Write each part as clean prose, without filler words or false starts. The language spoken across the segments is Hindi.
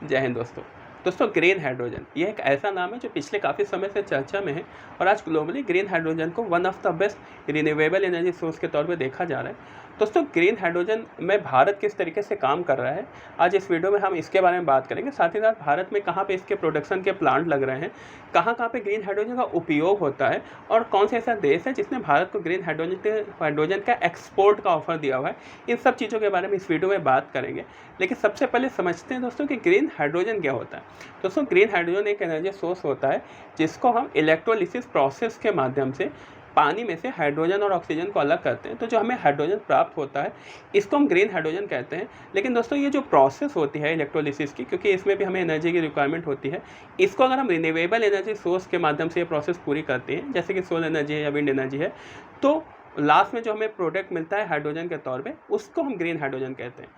जय हिंद दोस्तों। ग्रीन हाइड्रोजन ये एक ऐसा नाम है जो पिछले काफ़ी समय से चर्चा में है और आज ग्लोबली ग्रीन हाइड्रोजन को one of the best renewable energy source के तौर पे देखा जा रहा है। ग्रीन हाइड्रोजन में भारत किस तरीके से काम कर रहा है, आज इस वीडियो में हम इसके बारे में बात करेंगे। साथ ही साथ भारत में कहाँ पे इसके प्रोडक्शन के प्लांट लग रहे हैं, कहाँ कहाँ पे ग्रीन हाइड्रोजन का उपयोग होता है और कौन सा ऐसा देश है जिसने भारत को ग्रीन हाइड्रोजन का एक्सपोर्ट का ऑफर दिया हुआ है। इन सब चीज़ों के बारे में इस वीडियो में बात करेंगे। लेकिन सबसे पहले समझते हैं दोस्तों कि ग्रीन हाइड्रोजन क्या होता है। ग्रीन हाइड्रोजन एक एनर्जी सोर्स होता है जिसको हम इलेक्ट्रोलिसिस प्रोसेस के माध्यम से पानी में से हाइड्रोजन और ऑक्सीजन को अलग करते हैं, तो जो हमें हाइड्रोजन प्राप्त होता है इसको हम ग्रीन हाइड्रोजन कहते हैं। लेकिन दोस्तों ये जो प्रोसेस होती है इलेक्ट्रोलिसिस की, क्योंकि इसमें भी हमें एनर्जी की रिक्वायरमेंट होती है, इसको अगर हम रिन्यूएबल एनर्जी सोर्स के माध्यम से ये प्रोसेस पूरी करते हैं, जैसे कि सोलर एनर्जी है या विंड एनर्जी है, तो लास्ट में जो हमें प्रोडक्ट मिलता है हाइड्रोजन के तौर पे, उसको हम ग्रीन हाइड्रोजन कहते हैं।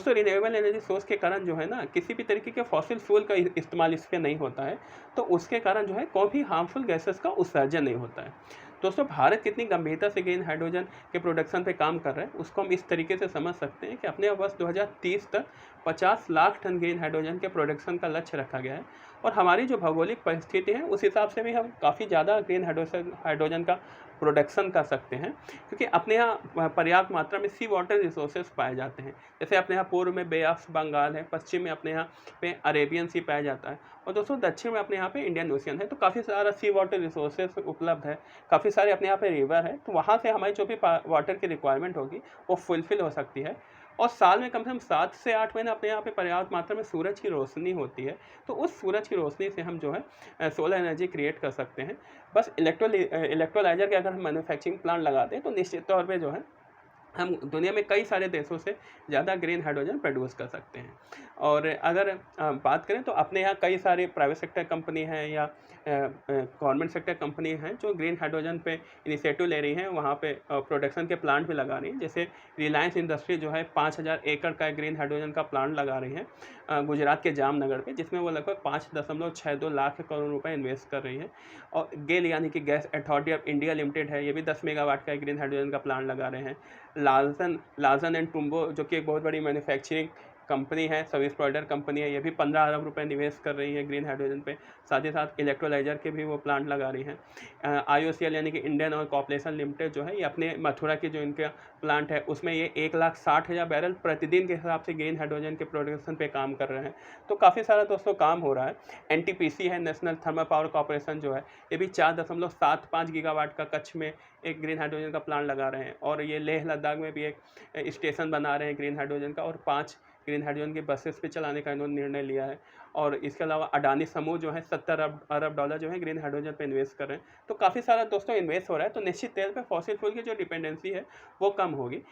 रिन्यूएबल एनर्जी सोर्स के कारण जो है ना, किसी भी तरीके के फॉसिल फ्यूल का इस्तेमाल इस पर नहीं होता है, तो उसके कारण जो है कोई भी हार्मफुल गैसेस का उत्सर्जन नहीं होता है। भारत कितनी गंभीरता से ग्रीन हाइड्रोजन के प्रोडक्शन पे काम कर रहा है उसको हम इस तरीके से समझ सकते हैं कि अपने वर्ष 2030 तक 50 लाख टन ग्रीन हाइड्रोजन के प्रोडक्शन का लक्ष्य रखा गया है। और हमारी जो भौगोलिक परिस्थिति है उस हिसाब से भी हम काफ़ी ज़्यादा ग्रीन हाइड्रोजन का प्रोडक्शन कर सकते हैं, क्योंकि अपने यहाँ पर्याप्त मात्रा में सी वाटर रिसोर्सेज पाए जाते हैं। जैसे अपने यहाँ पूर्व में बे ऑफ बंगाल है, पश्चिम में अपने यहाँ पे अरेबियन सी पाया जाता है, और दक्षिण में अपने यहाँ पे इंडियन ओशियन है। तो काफ़ी सारा सी वाटर रिसोर्सेज उपलब्ध है, काफ़ी सारे अपने यहाँ पे रिवर है, तो वहाँ से हमारी जो भी वाटर की रिक्वायरमेंट होगी वो फुलफिल हो सकती है। और साल में कम से कम 7 से 8 महीने अपने यहाँ पे पर्याप्त मात्रा में सूरज की रोशनी होती है, तो उस सूरज की रोशनी से हम जो है सोलर एनर्जी क्रिएट कर सकते हैं। बस इलेक्ट्रोलाइजर के अगर हम मैन्युफैक्चरिंग प्लांट लगाते हैं तो निश्चित तौर पे जो है हम दुनिया में कई सारे देशों से ज़्यादा ग्रीन हाइड्रोजन प्रोड्यूस कर सकते हैं। और अगर बात करें तो अपने यहाँ कई सारे प्राइवेट सेक्टर कंपनी हैं या गवर्नमेंट सेक्टर कंपनी हैं जो ग्रीन हाइड्रोजन पे इनिशिएटिव ले रही हैं, वहाँ पे प्रोडक्शन के प्लांट भी लगा रही हैं। जैसे रिलायंस इंडस्ट्री जो है 5000 एकड़ का ग्रीन हाइड्रोजन का प्लांट लगा रही है गुजरात के जामनगर पे, जिसमें वो लगभग 5.62 लाख करोड़ रुपए इन्वेस्ट कर रही है। और गेल यानी कि gas authority of India limited है, ये भी 10 मेगावाट का ग्रीन हाइड्रोजन का प्लांट लगा रहे हैं। लार्सन एंड टुम्बो जो कि एक बहुत बड़ी मैन्युफैक्चरिंग कंपनी है, सर्विस प्रोवाइडर कंपनी है, ये भी 15 अरब रुपए निवेश कर रही है ग्रीन हाइड्रोजन पे। साथ ही साथ इलेक्ट्रोलाइजर के भी वो प्लांट लगा रही हैं। IOCL यानी कि इंडियन ऑयल कॉर्पोरेशन लिमिटेड जो है, ये अपने मथुरा की जो इनका प्लांट है उसमें ये 1,60,000 बैरल प्रतिदिन के हिसाब से ग्रीन हाइड्रोजन के प्रोडक्शन पे काम कर रहे हैं। तो काफ़ी सारा काम हो रहा है। NTPC है, नेशनल थर्मल पावर कॉर्पोरेशन जो है, ये भी 4.75 गीगावाट का कच्छ में एक ग्रीन हाइड्रोजन का प्लांट लगा रहे हैं। और ये लेह लद्दाख में भी एक स्टेशन बना रहे हैं ग्रीन हाइड्रोजन का, और 5 ग्रीन हाइड्रोजन की बसेस पे चलाने का इन्होंने निर्णय लिया है। और इसके अलावा अडानी समूह जो है 70 अरब डॉलर जो है ग्रीन हाइड्रोजन पे इन्वेस्ट कर रहे हैं। तो काफ़ी सारा इन्वेस्ट हो रहा है, तो निश्चित तौर पे फॉसिल फ्यूल की जो डिपेंडेंसी है वो कम होगी।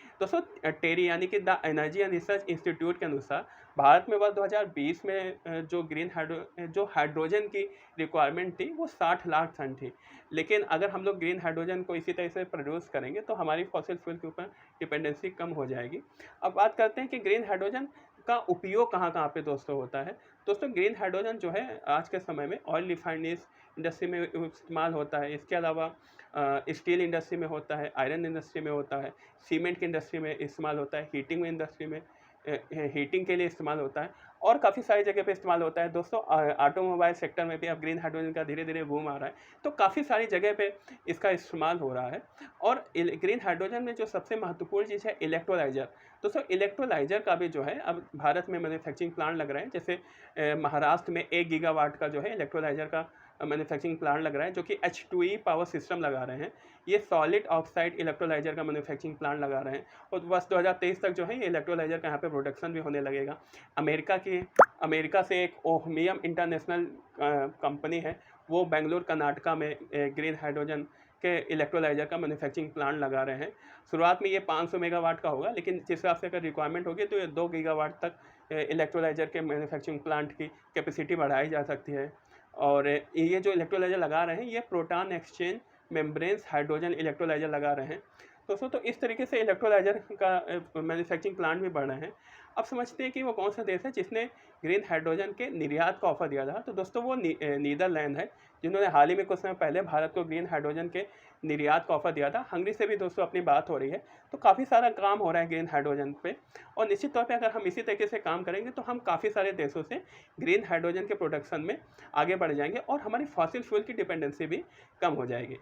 टेरी यानी कि the energy and research institute के अनुसार भारत में वर्ष 2020 में जो हाइड्रोजन की रिक्वायरमेंट थी वो 60 लाख टन थी। लेकिन अगर हम लोग ग्रीन हाइड्रोजन को इसी तरह से प्रोड्यूस करेंगे तो हमारी फॉसिल फ्यूल के ऊपर डिपेंडेंसी कम हो जाएगी। अब बात करते हैं कि ग्रीन हाइड्रोजन का उपयोग कहाँ कहाँ पे होता है। ग्रीन हाइड्रोजन जो है आज के समय में ऑयल रिफाइनरीज इंडस्ट्री में इस्तेमाल होता है। इसके अलावा स्टील इंडस्ट्री में होता है, आयरन इंडस्ट्री में होता है, सीमेंट की इंडस्ट्री में इस्तेमाल होता है, हीटिंग इंडस्ट्री में हीटिंग के लिए इस्तेमाल होता है, और काफ़ी सारी जगह पे इस्तेमाल होता है। ऑटोमोबाइल सेक्टर में भी अब ग्रीन हाइड्रोजन का धीरे धीरे बूम आ रहा है, तो काफ़ी सारी जगह पे इसका इस्तेमाल हो रहा है। और ग्रीन हाइड्रोजन में जो सबसे महत्वपूर्ण चीज़ है इलेक्ट्रोलाइजर। इलेक्ट्रोलाइजर का भी जो है अब भारत में मैन्युफैक्चरिंग प्लांट लग रहे हैं। जैसे महाराष्ट्र में 1 गीगावाट का जो है इलेक्ट्रोलाइजर का मैन्युफैक्चरिंग प्लांट लग रहा है, जो कि H2E पावर सिस्टम लगा रहे हैं। ये सॉलिड ऑक्साइड इलेक्ट्रोलाइजर का मैन्युफैक्चरिंग प्लांट लगा रहे हैं, और वर्ष 2023 तक जो है ये इलेक्ट्रोलाइजर का यहाँ पे प्रोडक्शन भी होने लगेगा। अमेरिका से एक ओहमियम इंटरनेशनल कंपनी है, वो बेंगलुरु कर्नाटका में ग्रीन हाइड्रोजन के इलेक्ट्रोलाइजर का मैन्युफैक्चरिंग प्लांट लगा रहे हैं। शुरुआत में ये 500 मेगावाट का होगा, लेकिन जिस हिसाब से अगर रिक्वायरमेंट होगी तो ये 2 गीगावाट तक इलेक्ट्रोलाइजर के मैन्युफैक्चरिंग प्लांट की कैपेसिटी बढ़ाई जा सकती है। और ये जो इलेक्ट्रोलाइजर लगा रहे हैं ये proton exchange membranes hydrogen electrolyser लगा रहे हैं। दोस्तों तो इस तरीके से इलेक्ट्रोलाइज़र का मैन्युफैक्चरिंग प्लांट भी बढ़ रहे हैं। अब समझते हैं कि वो कौन सा देश है जिसने ग्रीन हाइड्रोजन के निर्यात का ऑफ़र दिया था। तो दोस्तों वो नीदरलैंड है, जिन्होंने हाल ही में कुछ समय पहले भारत को ग्रीन हाइड्रोजन के निर्यात का ऑफ़र दिया था। हंगरी से भी दोस्तों अपनी बात हो रही है। तो काफ़ी सारा काम हो रहा है ग्रीन हाइड्रोजन पे, और निश्चित तौर पे अगर हम इसी तरीके से काम करेंगे तो हम काफ़ी सारे देशों से ग्रीन हाइड्रोजन के प्रोडक्शन में आगे बढ़ जाएंगे और हमारी फॉसिल फ्यूल की डिपेंडेंसी भी कम हो जाएगी।